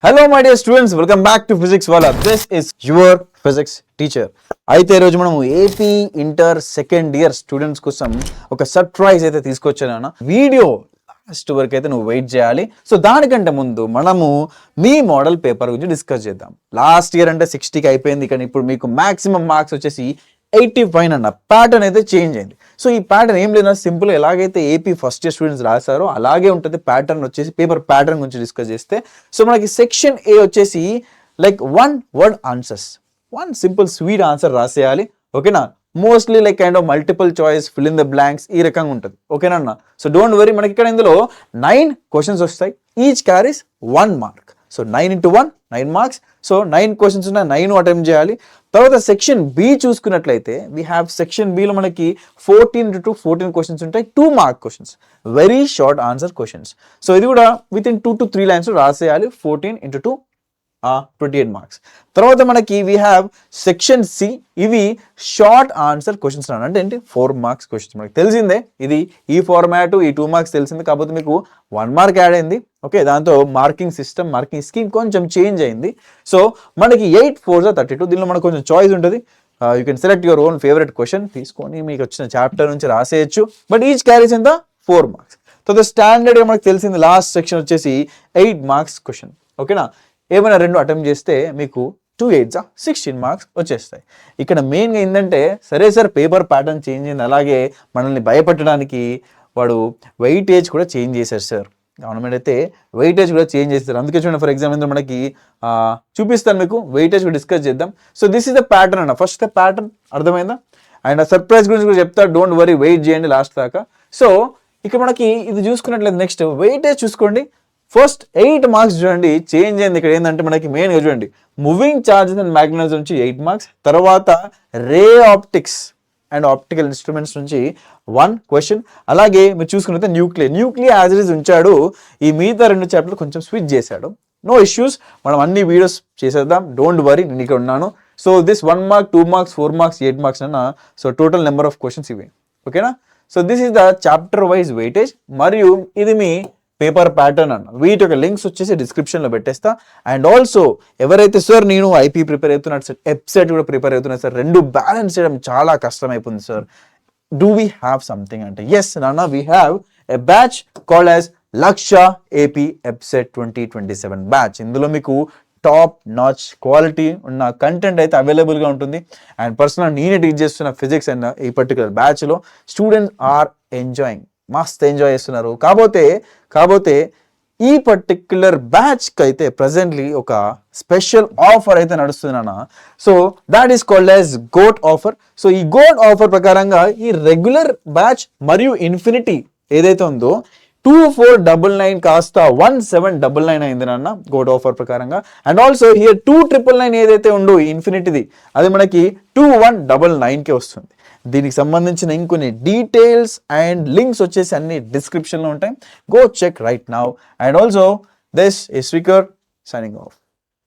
Hello my dear students, welcome back to Physics Wala. This is your physics teacher. అయితే ఈరోజు మనము AP inter second year students కోసం ఒక surprise అయితే తీసుకొచ్చాను. వీడియో లాస్ట్ వరకు అయితే నువ్వు వెయిట్ చేయాలి. సో దానికంటే ముందు మనము మీ మోడల్ పేపర్ గురించి డిస్కస్ చేద్దాం. లాస్ట్ ఇయర్ అంటే 60కి అయిపోయింది, కానీ ఇప్పుడు మీకు మాక్సిమం మార్క్స్ వచ్చేసి 85 అన్న ప్యాటర్న్ అయితే చేంజ్ అయింది. సో ఈ ప్యాటర్న్ ఏం లేదు, సింపుల్ ఎలాగైతే ఏపీ ఫస్ట్ ఇయర్ స్టూడెంట్స్ రాశారో అలాగే ఉంటుంది. ప్యాటర్న్ వచ్చేసి పేపర్ ప్యాటర్న్ గురించి డిస్కస్ చేస్తే, సో మనకి సెక్షన్ ఏ వచ్చేసి like 1 word answers, 1 simple sweet answer రాసేయాలి. ఓకేనా? Mostly like kind of multiple choice, fill in the blanks ఈ రకంగా ఉంటుంది. ఓకేనా అన్న? సో డోంట్ వరీ, మనకి ఇక్కడ ఇందులో 9 క్వశ్చన్స్ వస్తాయి. Each carries 1 mark. So 9 into 1 9 marks. So 9 questions ఉన్నాయి, 9 అటెంప్ట్ చేయాలి. తర్వాత సెక్షన్ బి చూసుకున్నట్లయితే వీ హ్యావ్ సెక్షన్ బిలో మనకి 14 into 2 14 క్వశ్చన్స్ ఉంటాయి, 2 mark questions, very short answer questions. So ఇది కూడా విత్ ఇన్ 2 to 3 లైన్స్ రాసేయాలి. 14 into 2 28 మార్క్స్. తర్వాత మనకి వీ హ్యావ్ సెక్షన్ సి, ఇవి షార్ట్ ఆన్సర్ క్వశ్చన్స్ అంటే ఏంటి, 4 మార్క్స్ క్వశ్చన్స్. మనకి తెలిసిందే ఇది, ఈ ఫార్మాట్ ఈ 2 మార్క్స్ తెలిసింది, కాకపోతే మీకు 1 మార్క్ యాడ్ అయింది. ఓకే, దాంతో మార్కింగ్ సిస్టమ్, మార్కింగ్ స్కీమ్ కొంచెం చేంజ్ అయింది. సో మనకి 8 4 32, దీనిలో మనకు కొంచెం చాయిస్ ఉంటుంది. You can select your own favourite question తీసుకొని మీకు వచ్చిన చాప్టర్ నుంచి రాసేయచ్చు. బట్ ఈచ్ క్యారీస్ ఎంత 4 మార్క్స్. తర్వాత స్టాండర్డ్గా మనకు తెలిసింది లాస్ట్ సెక్షన్ వచ్చేసి 8 మార్క్స్ క్వశ్చన్. ఓకేనా? ఏమైనా 2 అటెంప్ట్ చేస్తే మీకు 2 8 16 మార్క్స్ వచ్చేస్తాయి. ఇక్కడ మెయిన్గా ఏంటంటే, సరే సార్ పేపర్ ప్యాటర్న్ చేంజ్ అయింది, అలాగే మనల్ని భయపెట్టడానికి వాడు వెయిటేజ్ కూడా చేంజ్ చేశారు సార్. గవర్నమెంట్ అయితే వెయిటేజ్ కూడా చేంజ్ చేస్తారు. అందుకే చూడండి, ఫర్ ఎగ్జాంపుల్ మనకి చూపిస్తాను మీకు, వెయిటేజ్ కూడా డిస్కస్ చేద్దాం. So this is the pattern అన్న. ఫస్ట్ ద ప్యాటర్న్ అర్థమైందా? అండ్ ఆ సర్ప్రైజ్ గురించి కూడా చెప్తా, డోంట్ వరీ, వెయిట్ చేయండి లాస్ట్ దాకా. సో ఇక్కడ మనకి ఇది చూసుకున్నట్లయితే నెక్స్ట్ వెయిటేజ్ చూసుకోండి. ఫస్ట్ 8 మార్క్స్ చూడండి చేంజ్ అయింది. ఇక్కడ ఏంటంటే మనకి మెయిన్గా చూడండి, మూవింగ్ చార్జెస్ అండ్ మ్యాగ్నెటిజం నుంచి 8 మార్క్స్, తర్వాత ray optics and optical instruments నుంచి 1 క్వశ్చన్. అలాగే మీరు చూసుకున్నట్లయితే న్యూక్లియర్ యాజ్ ఇట్ ఈస్ ఉంచాడు. ఈ మిగతా 2 చాప్టర్లు కొంచెం స్విచ్ చేశాడు. నో ఇష్యూస్, మనం అన్ని వీడియోస్ చేసేద్దాం, డోంట్ వరీ, నేను ఇక్కడ ఉన్నాను. So this 1 mark 2 marks 4 marks 8 marks అన్న. So total number of questions ఇవి. ఓకేనా? So this is the chapter wise weightage, మరియు ఇది మీ పేపర్ ప్యాటర్న్ అన్న. వీటి యొక్క లింక్స్ వచ్చేసి డిస్క్రిప్షన్లో పెట్టేస్తా. అండ్ ఆల్సో ఎవరైతే సార్ నేను ఐపీ ప్రిపేర్ అవుతున్నాడు సార్, వెబ్సైట్ కూడా ప్రిపేర్ అవుతున్నాడు సార్, 2 బ్యాలెన్స్ చేయడం చాలా కష్టం అయిపోతుంది sir, do we have something అంటే, ఎస్ నాన్న, we have a batch called as lakh AP website 2027 batch. ఇందులో మీకు టాప్ నాచ్ క్వాలిటీ ఉన్న కంటెంట్ అయితే అవైలబుల్గా ఉంటుంది. అండ్ పర్సనల్ నేనే టీచ్ చేస్తున్న ఫిజిక్స్ అండ్ ఈ పర్టికులర్ బ్యాచ్లో స్టూడెంట్స్ ఆర్ ఎంజాయింగ్, మస్త్ ఎంజాయ్ చేస్తున్నారు. కాకపోతే ఈ పర్టిక్యులర్ బ్యాచ్కి అయితే ప్రజెంట్లీ ఒక స్పెషల్ ఆఫర్ అయితే నడుస్తుందన్న. So that is called as goat offer. So ఈ గోట్ ఆఫర్ ప్రకారంగా ఈ రెగ్యులర్ బ్యాచ్ మరియు ఇన్ఫినిటీ ఏదైతే ఉందో 2499 కాస్త 1799 అయింది నాన్న గోట్ ఆఫర్ ప్రకారంగా. అండ్ ఆల్సో హియర్ 2999 ఏదైతే ఉందో ఇన్ఫినిటీది, అది మనకి 2199కే వస్తుంది. దీనికి సంబంధించిన ఇంకొన్ని డీటెయిల్స్ అండ్ లింక్స్ వచ్చేసి అన్ని డిస్క్రిప్షన్లో ఉంటాయి. Go check right now. And also this is speaker signing of.